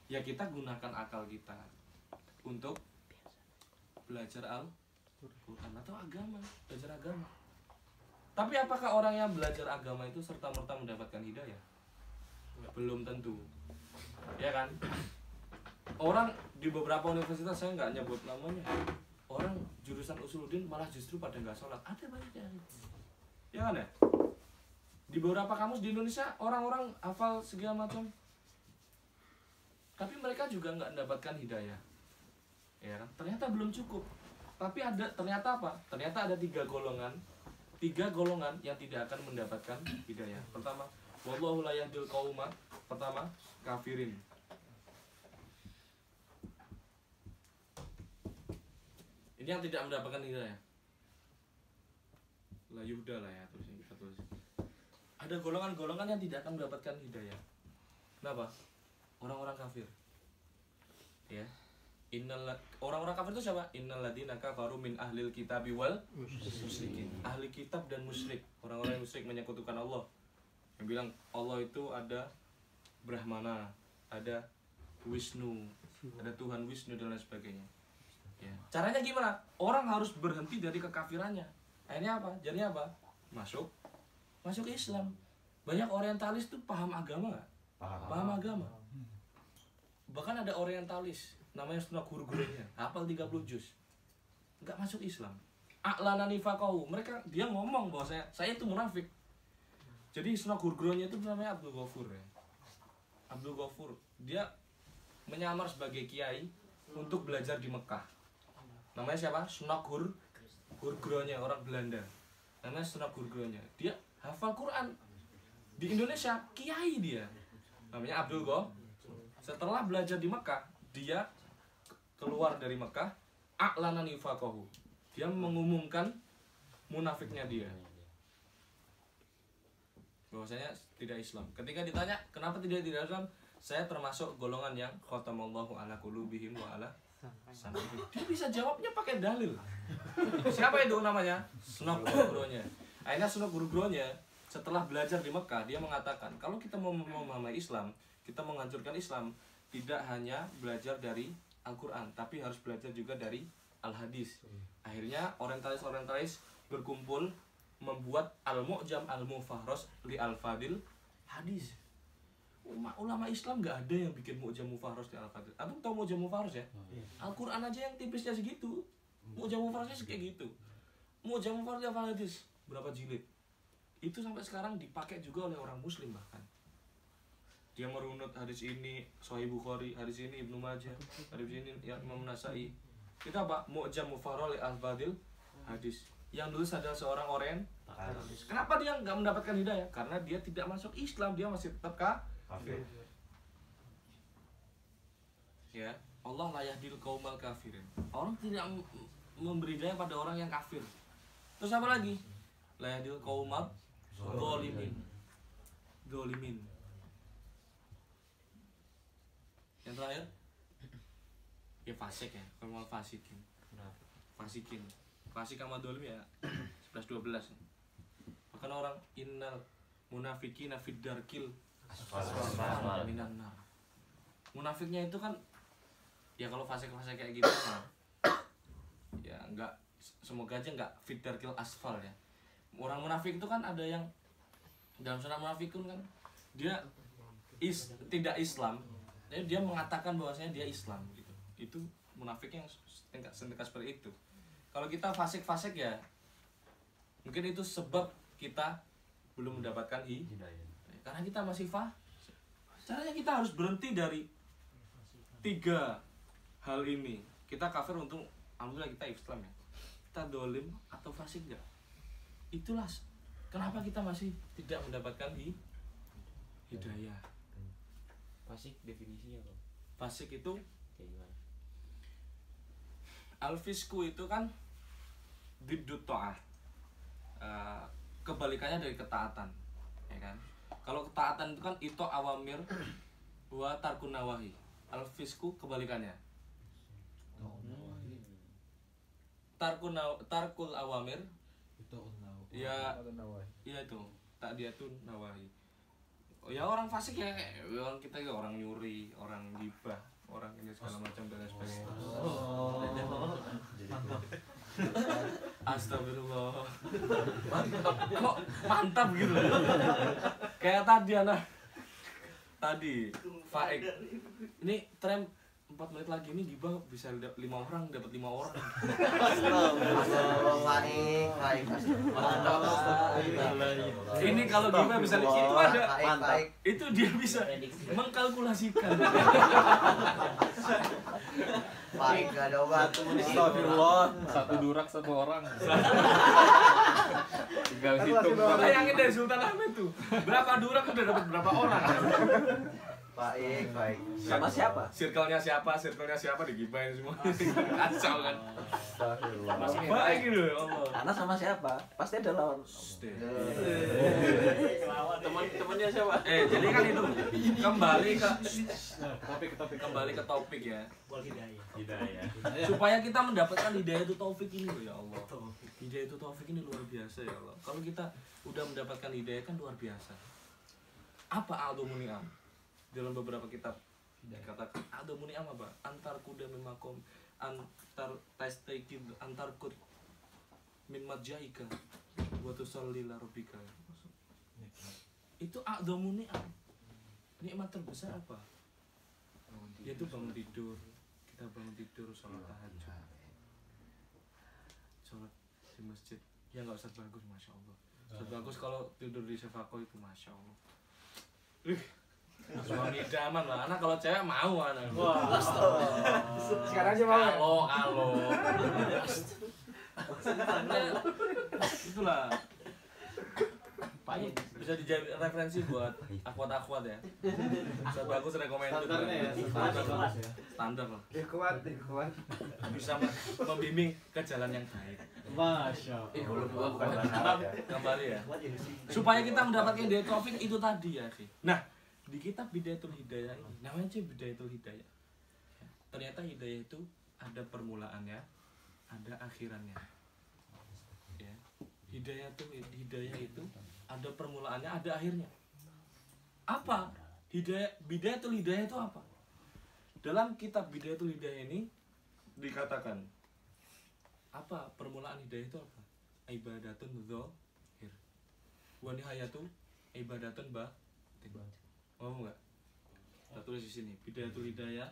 Ya kita gunakan akal kita untuk belajar Al-Quran atau agama, belajar agama. Tapi apakah orang yang belajar agama itu serta-merta mendapatkan hidayah? Belum tentu. Ya kan? Orang di beberapa universitas, saya nggak nyebut namanya, orang jurusan usuluddin malah justru pada nggak sholat. Ada banyak yang, ya kan ya? Di beberapa kampus di Indonesia orang-orang hafal segala macam, tapi mereka juga nggak mendapatkan hidayah. Ya kan? Ternyata belum cukup. Tapi ternyata apa? Ternyata ada tiga golongan yang tidak akan mendapatkan hidayah. Pertama, wallahu la yahdil qauma. Pertama, kafirin. Ini yang tidak mendapatkan hidayah. La yuhda lah ya, terus kita tulis. Ada golongan-golongan yang tidak akan mendapatkan hidayah. Kenapa? Orang-orang kafir. Ya. Orang-orang kafir itu siapa? Innal ladzina kafaru min ahlil kitabi wal musyrikin. Ahli kitab dan musyrik, orang-orang yang musyrik menyekutukan Allah. Yang bilang Allah itu ada Brahmana, ada Wisnu, ada Tuhan Wisnu dan lain sebagainya. Ya. Caranya gimana? Orang harus berhenti dari kekafirannya. Akhirnya apa? Jadinya apa? Masuk Islam. Banyak orientalis tuh paham agama nggak? Paham agama. Bahkan ada orientalis namanya Sunnah Guru-gurunya, hafal 30 juz. Nggak masuk Islam. A'lana nifaqahu. Dia ngomong bahwa saya itu munafik. Jadi Sunnah Guru-gurunya itu namanya Abdul Ghafur ya. Abdul Ghafur. Dia menyamar sebagai kiai untuk belajar di Mekah. Namanya siapa? Sunnah Guru-gurunya, orang Belanda. Namanya Sunnah Guru-gurunya. Dia hafal Quran. Di Indonesia kiai dia. Namanya Abdul Ghafur. Setelah belajar di Mekah, dia keluar dari Mekah, a'lana nifaqahu. Dia mengumumkan munafiknya dia. Bahwasanya tidak Islam. Ketika ditanya, kenapa tidak Islam? Saya termasuk golongan yang khatamallahu ala qulubihim wa ala sam'ihim. Dia bisa jawabnya pakai dalil. Siapa itu namanya? Sunnah Guru-gurunya. Akhirnya Sunnah Guru-gurunya setelah belajar di Mekah, dia mengatakan, kalau kita mau memahami Islam, kita menghancurkan Islam, tidak hanya belajar dari Al-Quran, tapi harus belajar juga dari Al-Hadis. Akhirnya orientalis berkumpul membuat Al-Mu'jam Al-Mufahros li Al-Fadil Hadis. Ulama Islam nggak ada yang bikin Mu'jam Mufahros li Al-Fadil. Abang tahu Mu'jam Mufahros ya? Al-Quran aja yang tipisnya segitu. Mu'jam Mufahros kayak gitu. Mu'jam Mufahros li Al-Hadis berapa jilid? Itu sampai sekarang dipakai juga oleh orang Muslim bahkan. Dia merunut hadis ini Sahih Bukhari, hadis ini Ibnu Majah, hadis ini ya Imam Nasai. Itu apa? Mu'jam Mufahros li Al-Fadil Hadis. Yang nulis adalah seorang orientalis. Kenapa dia nggak mendapatkan hidayah? Karena dia tidak masuk Islam, dia masih tetap kafir. Ya, Allah la yahdil qaumal kafirin. Orang tidak memberi hidayah pada orang yang kafir. Terus apa lagi? La yahdil qaumal dzalimin. Yang terakhir ya fasik ya, kalau fasikin. Fasik sama dolim ya 11-12. Bahkan orang innal munafiqina fid darkil asfal minan nar. Munafiknya itu kan ya kalau fasik kayak gitu kan ya enggak, semoga aja enggak fid darkil asfal ya. Orang munafik itu kan ada yang dalam surah Munafikun kan dia tidak Islam. Jadi dia mengatakan bahwasanya dia Islam gitu. Itu munafik yang tingkat seperti itu. Kalau kita fasik ya mungkin itu sebab kita belum mendapatkan hidayah. Karena kita masih caranya kita harus berhenti dari 3 hal ini. Kita kafir untuk alhamdulillah kita Islam ya. Kita dolim atau fasik enggak? Itulah kenapa kita masih tidak mendapatkan hidayah. Fasik definisinya kok. Fasik itu Kayak gimana? Al-fisku itu kan diddut ta'ah. Kebalikannya dari ketaatan, ya kan? Kalau ketaatan itu kan ito awamir wa tarkun nawahi. Al-fisku kebalikannya. Tarkul awamir ya itu tak diatun nawahi. Ya orang fasik ya orang kita ya orang nyuri, orang gibah, orang ini segala macam dan lain sebagainya. Astagfirullah. Mantap. Kok mantap gitu. Kayak tadi anak. Tadi Faik. Ini tren 4 menit lagi ini gibah bisa 5 orang dapat 5 orang. Ini kalau gibah bisa itu ada mantap. Itu dia bisa mengkalkulasikan. Baik, gak ada obat. Astagfirullah. Satu durak 1 orang. Tinggal hitung berapa. Bayangin deh Sultan Ahmed tuh. Berapa durak udah dapat berapa orang? Baik, baik. Sama siapa? Circle-nya siapa digibahin semua. Kacau kan. Astagfirullah. Baik gitu ya Allah. Karena sama siapa? Pasti ada lawan. Teman-temannya siapa? Jadi kan itu kembali ke topik ya. Hidayah. Supaya kita mendapatkan hidayah itu taufik ini loh ya Allah. Hidayah itu taufik ini luar biasa ya Allah. Kalau kita udah mendapatkan hidayah kan luar biasa. Apa al-dumuni'am? Dalam beberapa kitab dikatakan al-dumuni'am apa? Antar kuda memakom, antar tastaqid, antar kud min madjaika wa tusalli la rabbika. Itu al-dumuni'am. Nikmat terbesar apa? Yaitu bangun tidur. Kita bangun tidur, sholat tahajud, sholat di masjid. Ya nggak usah bagus, masya Allah. Ustaz bagus kalau tidur di sefako itu masya Allah. Suami idaman lah, anak kalau cewek mau anak. Wah. Sekarang aja mau. Kalau. Itulah. Bisa dijadi referensi buat akwat-akwat ya. Ustaz bagus recommended. Standarnya ya, Standar lah. Dia kuat. Bisa membimbing ke jalan yang baik. Masya Kembali ya. Supaya kita mendapatkan hidayah taufik itu tadi ya, akhi. Nah, di kitab Bidayatul Hidayah ini, namanya aja Bidayatul Hidayah. Ya, ternyata hidayah itu ada permulaannya, ada akhirannya. Ya. Hidayah itu ada permulaannya, ada akhirnya. Apa? Bidayatul Hidayah itu apa? Dalam kitab Bidayatul Hidayah ini dikatakan apa permulaan hidayah itu apa? Ibadatun dzahir wa nihayatu ibadatun batin. Mau enggak? Kita tulis di sini Bidayatul Hidayah.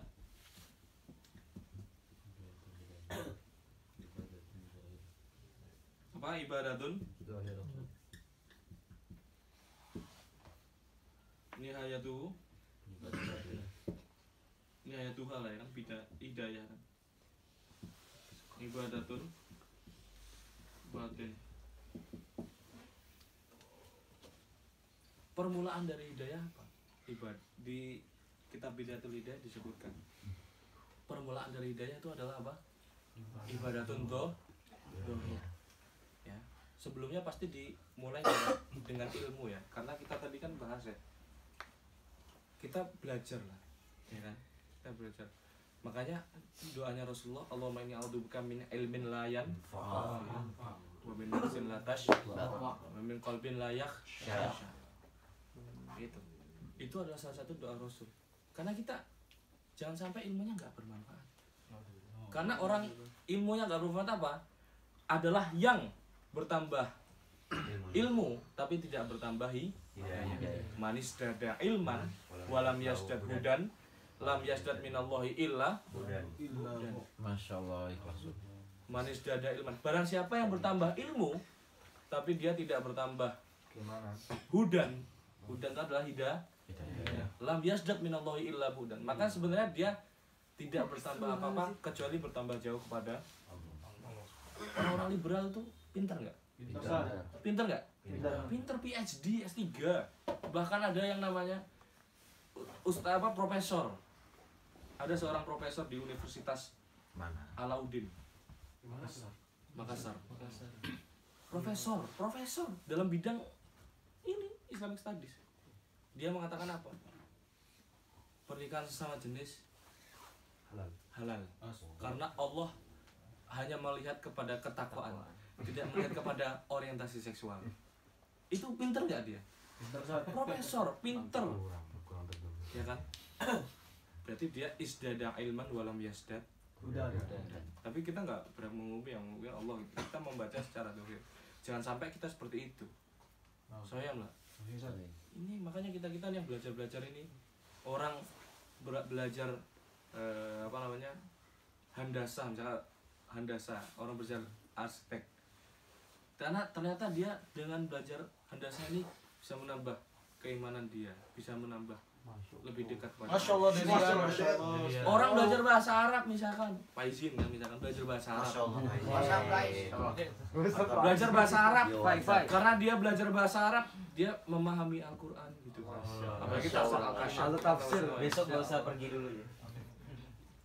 Apa ibadatun? Nihayatu lah ya kan hidayah kan. Ibadatun batin. Permulaan dari hidayah apa? Di kitab Bidayatul Hidayah disebutkan permulaan dari hidayah itu adalah apa? Ibadatun dzahir. Ya. Sebelumnya pasti dimulai dengan ilmu ya, karena kita tadi kan bahas ya. Kita belajar lah, ya kan? Kita belajar. Makanya doanya Rasulullah, Allahumma inni a'udzubika min ilmin la yanfa' wa min nafsin la tashqa wa min qalbin la yakhsha. Itu adalah salah satu doa Rasul. Karena kita jangan sampai ilmunya nggak bermanfaat. Karena orang ilmunya nggak bermanfaat apa? Adalah yang bertambah ilmu tapi tidak bertambah manis dada ilman walam yasdad hudan lam yasdad minallahi illa hudan. Masya Allah, ikhlas. Manis dada ilman. Barang siapa yang bertambah ilmu tapi dia tidak bertambah hudan itu adalah hidayah. Lam yasdad minallahi illa hudan. Maka sebenarnya dia tidak bertambah apa-apa kecuali bertambah jauh kepada orang-orang liberal itu pintar nggak? Pintar nggak? Pintar PhD, S3. Bahkan ada yang namanya profesor. Ada seorang profesor di Universitas Alauddin Makassar. Profesor dalam bidang ini Islamic Studies. Dia mengatakan apa? Pernikahan sesama jenis halal. Karena Allah hanya melihat kepada ketakwaan, tidak melihat kepada orientasi seksual. Itu pinter nggak dia? profesor, pinter, ya kan? Berarti dia isdada ilman walam yasdad. Udah. Tapi kita nggak berani mengumumi yang mungkin Allah. Kita membaca secara dohir. Jangan sampai kita seperti itu. Sayang lah. Ini makanya kita yang belajar ini orang belajar apa namanya handasa, misalnya handasa, orang belajar arsitek. Karena ternyata dia dengan belajar handasa ini bisa menambah keimanan dia, bisa menambah lebih dekat kepada Masya Allah, Deni. orang belajar bahasa Arab misalkan Faizin kan misalkan belajar bahasa Arab Masya Allah. belajar bahasa Arab Baik. karena dia belajar bahasa Arab dia memahami Al-Quran gitu kan apalagi tafsir Al-Kasyaf Tafsir. Besok gak usah pergi dulu ya.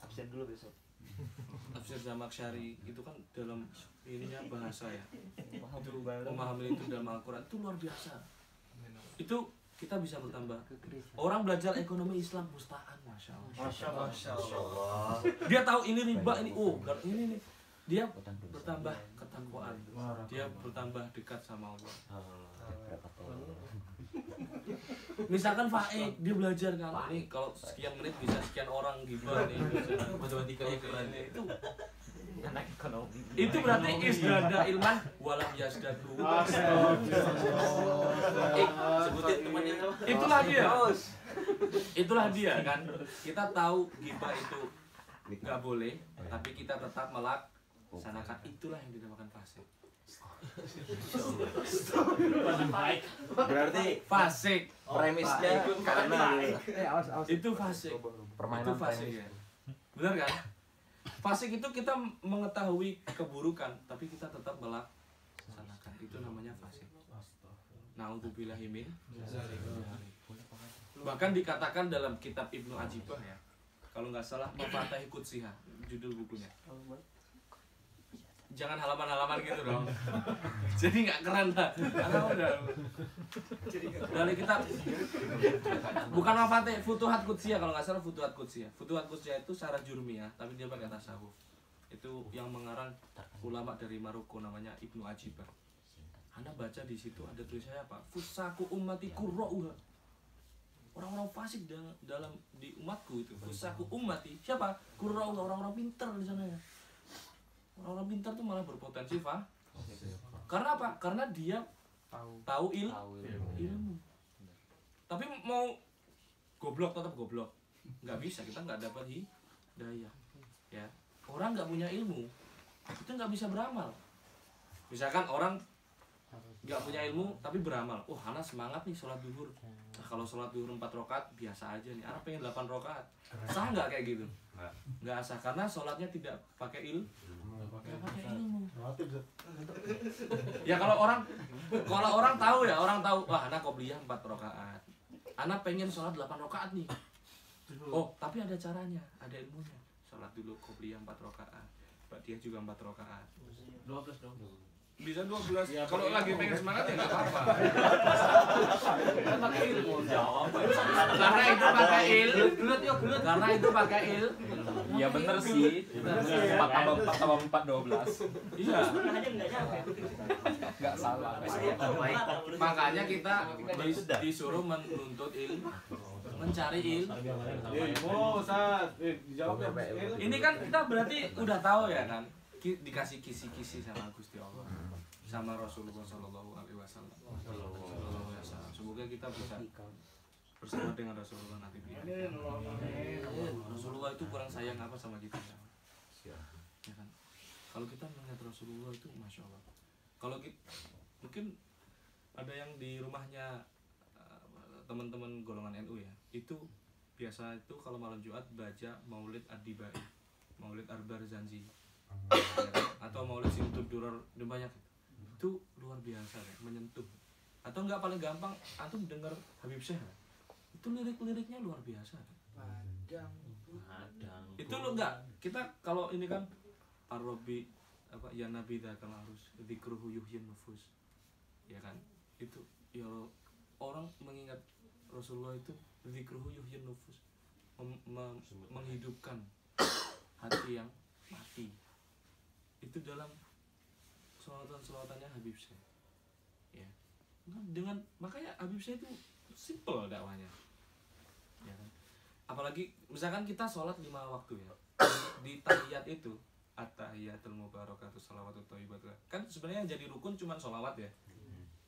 Absen dulu besok. tafsir Zamakhsyari itu kan dalam ininya bahasa ya Paham itu banget. memahami itu dalam Al-Quran itu luar biasa itu kita bisa bertambah orang belajar ekonomi Islam mustaan Masya Allah Masya Allah. dia tahu ini riba ini ini nih dia bertambah ketakwaan dia bertambah dekat sama Allah misalkan Faik dia belajar kan ini kalau sekian menit bisa sekian orang gimana nih matematikanya keren itu Anak ekonomi. itu berarti isdada ilman walam yasdadu Sebutin temannya apa? itulah dia kan kita tahu ghibah itu nggak boleh tapi kita tetap melaksanakan itulah yang dinamakan fasik Berarti fasik premisnya karena Awas. itu fasik itu fasik ya benar kan fasik itu kita mengetahui keburukan tapi kita tetap melaksanakan itu namanya fasik na'udzubillahi min bahkan dikatakan dalam kitab Ibnu Ajibah ya kalau nggak salah Mafatih Qudsiyah judul bukunya jangan halaman-halaman gitu dong jadi nggak keren lah karena udah dari kitab bukan Mafatih Futuhat Qudsiyah kalau nggak salah Futuhat Qudsiyah itu secara jurmiyah tapi dia pakai tasawuf itu yang mengarang ulama dari Maroko namanya Ibnu Ajibah Anda baca di situ ada tulisannya apa fusaku ummati qurra'uha orang-orang fasik dalam di umatku itu fusaku ummati siapa qurra'uha orang-orang pintar di sana ya orang-orang pintar tuh malah berpotensi karena apa karena dia tahu ilmu tapi mau goblok tetap goblok nggak bisa kita nggak dapat hidayah ya orang nggak punya ilmu itu nggak bisa beramal misalkan orang nggak punya ilmu tapi beramal anak semangat nih sholat duhur kalau sholat duhur 4 rakaat biasa aja nih anak pengen 8 rakaat sah nggak kayak gitu nggak sah karena sholatnya tidak pakai ilmu ya kalau orang tahu wah anak qobliyah 4 rakaat anak pengen sholat 8 rakaat nih tapi ada caranya ada ilmunya sholat dulu qobliyah 4 rakaat ba'diyah juga 4 rakaat 12 dong. bisa 12 kalau lagi pengen semangat ya nggak apa-apa pakai ilmu karena itu pakai karena itu pakai Iya bener sih. 4 tambah 4 tambah 4 12. iya Enggak salah. makanya kita disuruh menuntut ilmu mencari ilmu ini kan kita berarti udah tahu ya kan dikasih kisi-kisi sama Gusti Allah sama Rasulullah Shallallahu Alaihi Wasallam. Semoga kita bisa bersama dengan Rasulullah nanti. Rasulullah itu kurang sayang apa sama kita? Ya kan? Kalau kita melihat Rasulullah itu, masya Allah. Kalau kita, mungkin ada yang di rumahnya teman-teman golongan NU ya, itu biasa itu kalau malam Jumat baca Maulid Ad-Dibai, Maulid Ar-Barzanji, ya kan? Atau Maulid Simtud Durar, banyak itu luar biasa ya, menyentuh. Atau enggak paling gampang, antum dengar Habib Syekh, itu lirik-liriknya luar biasa. Itu lo enggak, kita kalau ini kan Ar-Rabbi apa ya Nabi dah kalau harus dzikruhu yuhyin nufus, ya kan? Itu ya orang mengingat Rasulullah itu dzikruhu yuhyin nufus, menghidupkan hati yang mati. Itu dalam selawatan-selawatannya Habib Syekh. Ya. Dengan makanya Habib Syekh itu simple dakwahnya. Ya kan? Apalagi misalkan kita sholat 5 waktu ya. Di tahiyat itu at-tahiyatul mubarakatuh shalawatut thayyibatullah. Kan sebenarnya yang jadi rukun cuma sholawat ya.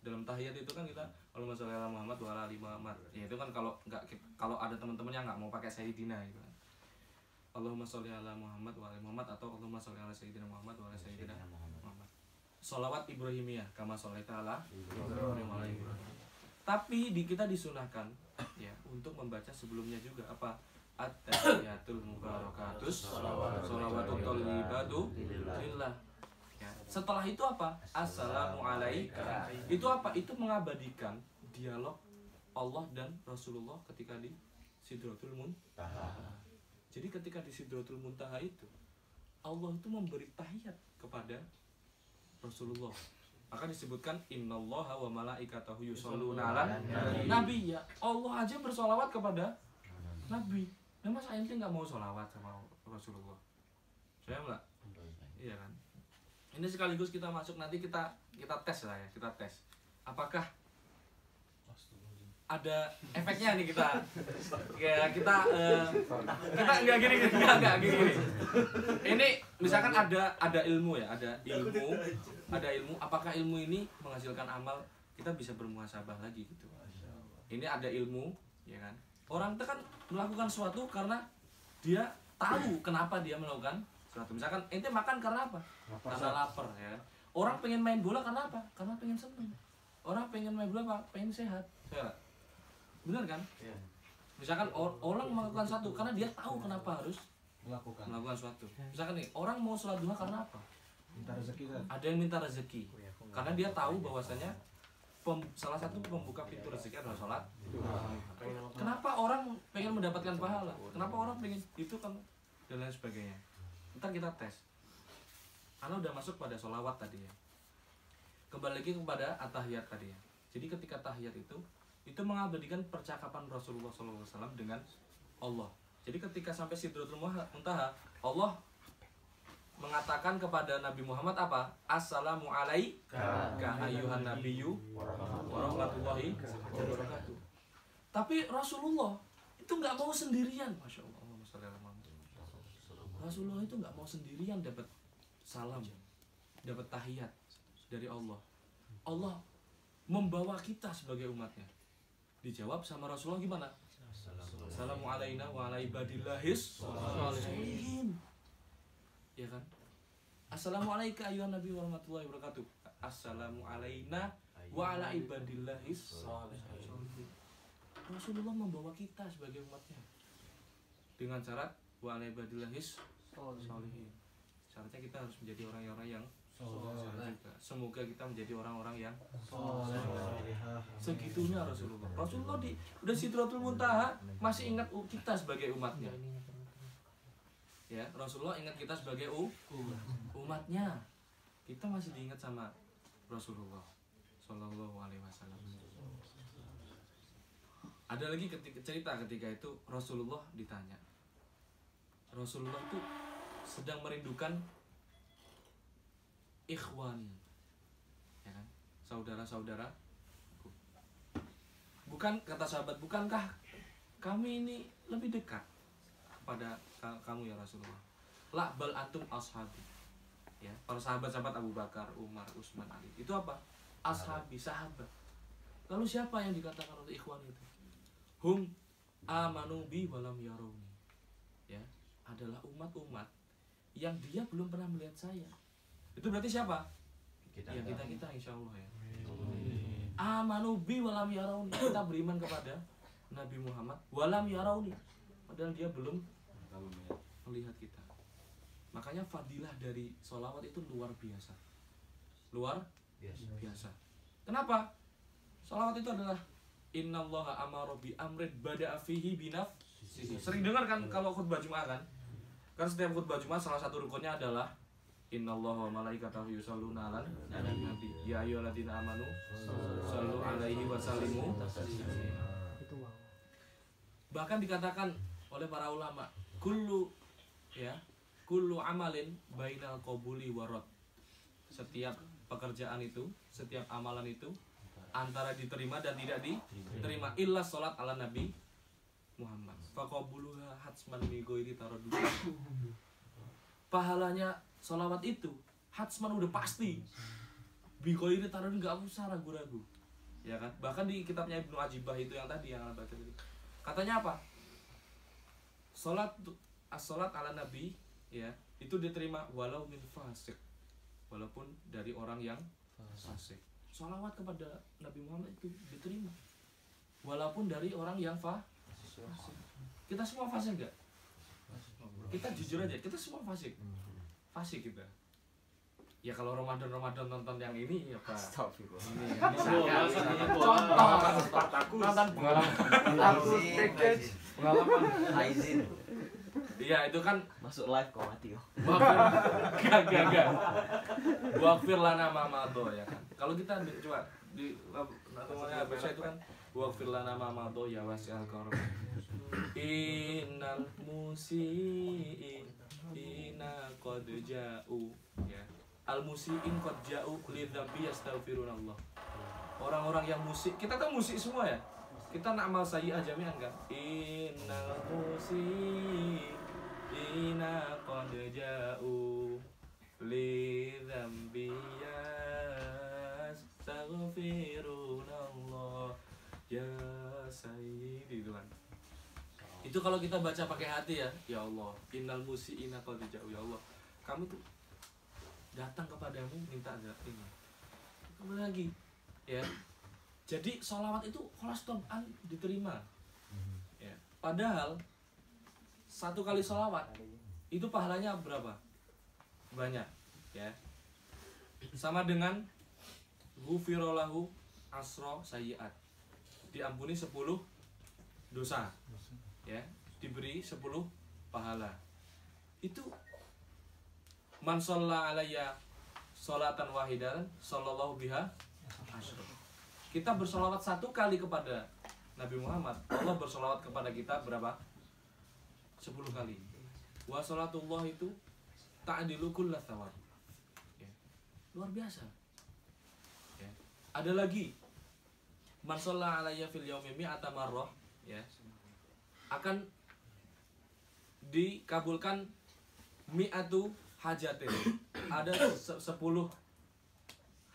Dalam tahiyat itu kan kita Allahumma sholli ala Muhammad wa ala ali Muhammad. Ya itu kan kalau ada teman-teman yang nggak mau pakai sayyidina gitu kan. Allahumma sholli ala Muhammad wa ala ali Muhammad atau Allahumma sholli ala sayyidina Muhammad wa ala sayyidina Muhammad. Sholawat Ibrahimiyah kama sholaita ala Ibrahim wa ala Ibrahim. Tapi kita disunahkan ya untuk membaca sebelumnya juga apa? At-tahiyatul mubarakatus shalawatut thayyibatu lillah. Ya. Setelah itu apa? Assalamualaikum. Itu apa? Itu mengabadikan dialog Allah dan Rasulullah ketika di Sidratul Muntaha. Jadi ketika di Sidratul Muntaha itu Allah itu memberi tahiyat kepada Rasulullah. Maka disebutkan innallaha wa malaikatahu yusholluna 'alan nabi. Ya Allah aja bersolawat kepada Nabi. Nah masa ente nggak mau solawat sama Rasulullah? Saya enggak. Iya kan? Ini sekaligus kita masuk nanti kita tes lah ya, kita tes. Apakah ada efeknya nih kita enggak gini. Ini misalkan ada ilmu ya, ada ilmu. Apakah ilmu ini menghasilkan amal? Kita bisa bermuhasabah lagi gitu. Ini ada ilmu, ya kan? Orang itu kan melakukan sesuatu karena dia tahu kenapa dia melakukan sesuatu. Misalkan ente makan karena apa? Karena lapar ya. Orang pengen main bola karena apa? Karena pengen seneng. Orang pengen main bola apa? Pengen sehat. Benar kan? Iya. Misalkan orang melakukan sesuatu karena dia tahu kenapa harus melakukan sesuatu. Misalkan nih, orang mau sholat duha karena apa? Minta rezeki kan? Ada yang minta rezeki. Karena dia tahu bahwasanya salah satu pembuka pintu rezeki adalah sholat. Kenapa orang pengen mendapatkan pahala? Kenapa orang pengen itu kan dan lain sebagainya. Ntar kita tes. Karena udah masuk pada sholawat tadi ya. Kembali lagi kepada at-tahiyat tadi ya. Jadi ketika tahiyat itu mengabadikan percakapan Rasulullah SAW dengan Allah. Jadi ketika sampai Sidratul Muntaha, Allah mengatakan kepada Nabi Muhammad apa? Assalamu alayka ayyuhan nabiyyu warahmatullahi wabarakatuh. Tapi Rasulullah itu nggak mau sendirian, masya Allah. Rasulullah itu nggak mau sendirian dapat salam, dapat tahiyat dari Allah. Allah membawa kita sebagai umatnya. Dijawab sama Rasulullah gimana? Assalamu alayna wa ala ibadillahis sholihin. Ya kan? Assalamu alayka ayyuhan nabi warahmatullahi wabarakatuh. Assalamu alayna wa ala ibadillahis sholihin. Rasulullah membawa kita sebagai umatnya dengan syarat wa ala ibadillahis sholihin. Syaratnya kita harus menjadi orang-orang yang soleh. Semoga kita menjadi orang-orang yang soleh. Segitunya Rasulullah. Rasulullah udah Sidratul Muntaha masih ingat kita sebagai umatnya. Ya, Rasulullah ingat kita sebagai umatnya. Kita masih diingat sama Rasulullah Sallallahu Alaihi Wasallam. Ada lagi cerita ketika itu Rasulullah ditanya. Rasulullah itu sedang merindukan ikhwani, ya kan, saudara-saudara. Bukan kata sahabat, bukankah kami ini lebih dekat kepada kamu ya Rasulullah? La bal antum ashabi. Ya, para sahabat-sahabat Abu Bakar, Umar, Utsman, Ali. Itu apa? Ashabi, sahabat. Lalu siapa yang dikatakan oleh ikhwan itu? Hum amanu bi walam yarawni. Ya, adalah umat-umat yang dia belum pernah melihat saya. Itu berarti siapa? Ya kita insya Allah ya. Amanu bi walam yarawni. Kita beriman kepada Nabi Muhammad walam yarawni. Padahal dia belum melihat kita. Makanya fadilah dari sholawat itu luar biasa. Luar biasa. Kenapa? Sholawat itu adalah innallaha amara bi amrin bada'a fihi binafsihi. Sering dengar kan kalau khutbah Jumat kan? Kan setiap khutbah Jumat salah satu rukunnya adalah innallaha wa malaikatahu yusholluna 'alan nabi. Ya ayyuhalladzina amanu shallu 'alaihi wa sallimu taslima. Bahkan dikatakan oleh para ulama, kullu amalin bainal qabuli wa rad. Setiap pekerjaan itu, setiap amalan itu antara diterima dan tidak diterima illa sholat ala Nabi Muhammad. Faqabuluha hatsman bi ghairi taraddud. Pahalanya sholawat itu hatsman udah pasti. Bi ghairi taraddud, enggak usah ragu-ragu. Ya kan? Bahkan di kitabnya Ibnu Ajibah itu yang tadi yang baca tadi. Katanya apa? As-sholat ala Nabi ya, itu diterima walau min fasik. Walaupun dari orang yang fasik. Sholawat kepada Nabi Muhammad itu diterima walaupun dari orang yang fasik. Kita semua fasik enggak? Kita jujur aja, kita semua fasik. Fasik kita. Ya kalau Ramadan nonton yang ini ya Pak. Astagfirullah. Ini Contoh nonton pengalaman Aizin. iya itu kan Masuk live kok mati kok. gak. Waqfir lana ma madho ya kan. Kalau kita coba di namanya bahasa itu kan waqfir lana ma madho ya wasi'al karam. Innal musiin ina qad ja'u ya. Al musiin qad ja'u li dzambi yastaghfirunallah. Orang-orang yang musik, kita kan musik semua ya. Kita nak amal sayyi'ah jami'an kan. Innal musiina qad ja'u li dzambi yastaghfirunallah ya sayyidi itu kan. Itu kalau kita baca pakai hati ya, ya Allah, innal musiina qad ja'u, ya Allah, kamu tuh datang kepadamu minta ini. Kembali lagi, ya. Jadi sholawat itu kholas toban diterima. Ya. Padahal satu kali sholawat itu pahalanya berapa? Banyak, ya. Sama dengan ghufirallahu asro sayyiat. Diampuni 10 dosa. Ya, diberi 10 pahala. Itu man shalla alayya sholatan wahidatan sallallahu biha asyra. Kita bersolawat satu kali kepada Nabi Muhammad, Allah bersolawat kepada kita berapa? 10 kali. Wa sholatullah itu ta'dilu kulla thawab. Ya. Luar biasa. Ya. Ada lagi man shalla alayya fil yaumi mi'ata marrah ya. Akan dikabulkan mi'atu hajatin. Ada 10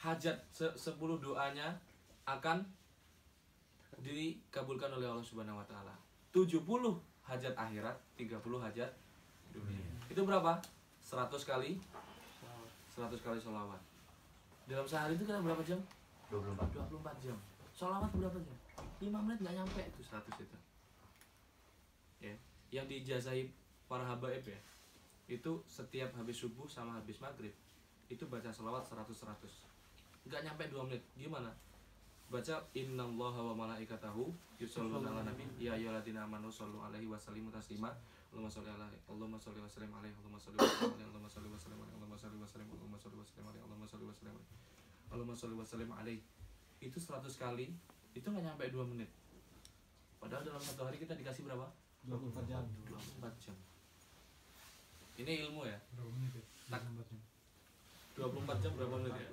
hajat, 10 doanya akan dikabulkan oleh Allah Subhanahu wa taala. 70 hajat akhirat, 30 hajat dunia. Itu berapa? 100 kali sholawat. Dalam sehari itu kita berapa jam? 24 jam. Sholawat berapa jam? 5 menit nggak nyampe itu 100 itu. Ya, yang diijazai para habaib ya. Itu setiap habis subuh sama habis maghrib itu baca sholawat 100 nggak nyampe 2 menit. Gimana? Baca innallaha wa malaikatahu yusholluna ala nabi ya ayyuhalladzina amanu shollu alaihi wa sallimu taslima. Allahumma sholli alaihi Allahumma sholli wa sallim alaihi Allahumma sholli wa sallim alaihi Allahumma sholli wa sallim alaihi Allahumma sholli wa sallim Allahumma sholli wa sallim alaihi Allahumma sholli wa sallim alaihi Allahumma sholli wa sallim alaihi. Itu 100 kali, itu nggak nyampe 2 menit. Padahal dalam satu hari kita dikasih berapa? 24 jam. 24 jam. Ini ilmu ya. Berapa menit ya? Tak. 24 jam. 24 jam berapa menit ya?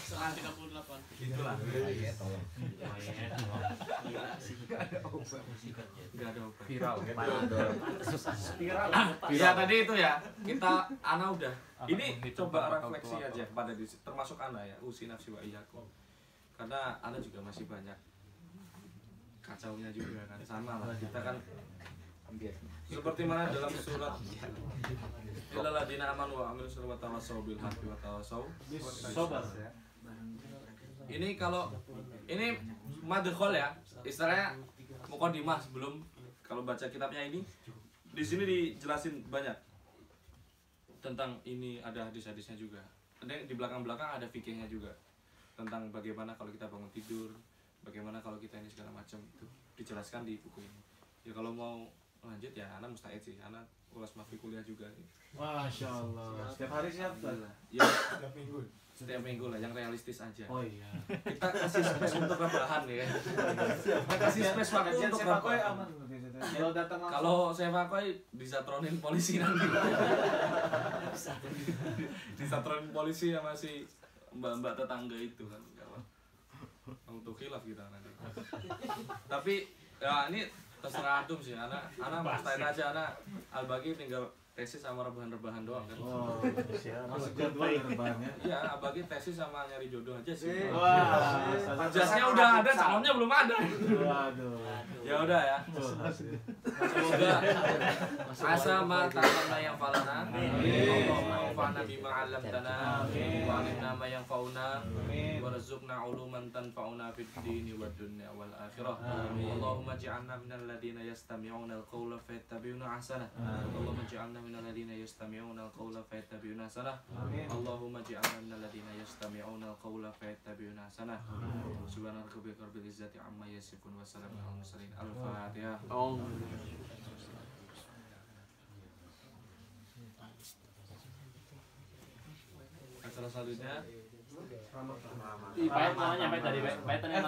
Soal 38. Itulah. Enggak ada obat. viral. Ya tadi itu ya. Kita Ana udah. Ini Anak coba bakal refleksi tua, aja pada diri, termasuk Ana ya. Usi nafsi wa iyyakum. Karena Ana juga masih banyak kacaunya juga kan. Sama lah. Kita kan seperti mana dalam surat illal ladzina amanu wa amilus solihati wa tawassaw bil haqqi wa tawassaw bis sabr. Ini kalau ini madkhol ya, istilahnya muqaddimah sebelum kalau baca kitabnya ini. Di sini dijelasin banyak tentang ini, ada hadis-hadisnya juga. Ada di belakang-belakang ada fikihnya juga. Tentang bagaimana kalau kita bangun tidur, bagaimana kalau kita ini segala macam itu dijelaskan di buku ini. Ya kalau mau lanjut ya Ana mustahil sih, Ana ulas mafi kuliah juga nih. Masya Allah. Setiap hari siap kan? Ya Setiap minggu. setiap minggu lah, yang realistis aja. Oh iya. Kita kasih space untuk rebahan ya. Kita kasih space waktu Kajian untuk sepak bola rebahan. aman. Kalau datang langsung. Kalau saya pakai disatronin polisi nanti. Disatronin polisi sama si mbak-mbak tetangga itu kan. Untuk khilaf kita nanti. Tapi ya ini terserah antum sih. Anak pastain aja, anak Al-Baqi tinggal tesis sama rebahan-rebahan doang kan. Oh, masuk jadwal ya rebahannya. Iya, Al-Baqi tesis sama nyari jodoh aja sih. Wah, Jasnya udah ada, calonnya belum ada. Waduh. Ya udah ya. Semoga asa ma ta'lamna yang falana. Allahumma anfa'na bima 'allamtana wa 'allimna ma yanfa'una warzuqna 'uluman tanfa'una fid dini wad dunya wal akhirah. Allahumma ij'alna minal ladina yastami'una al-qawla fayattabi'una ahsana. Allahumma ij'alna minal ladina yastami'una al-qawla fayattabi'una ahsana. Allahumma ij'alna minal ladina yastami'una al-qawla fayattabi'una ahsana. Subhana rabbika rabbil izzati amma yasifun wa salamun alal mursalin. Al-Fatihah. Acara selanjutnya Ih, pahit namanya, pahit tadi, pahit tadi.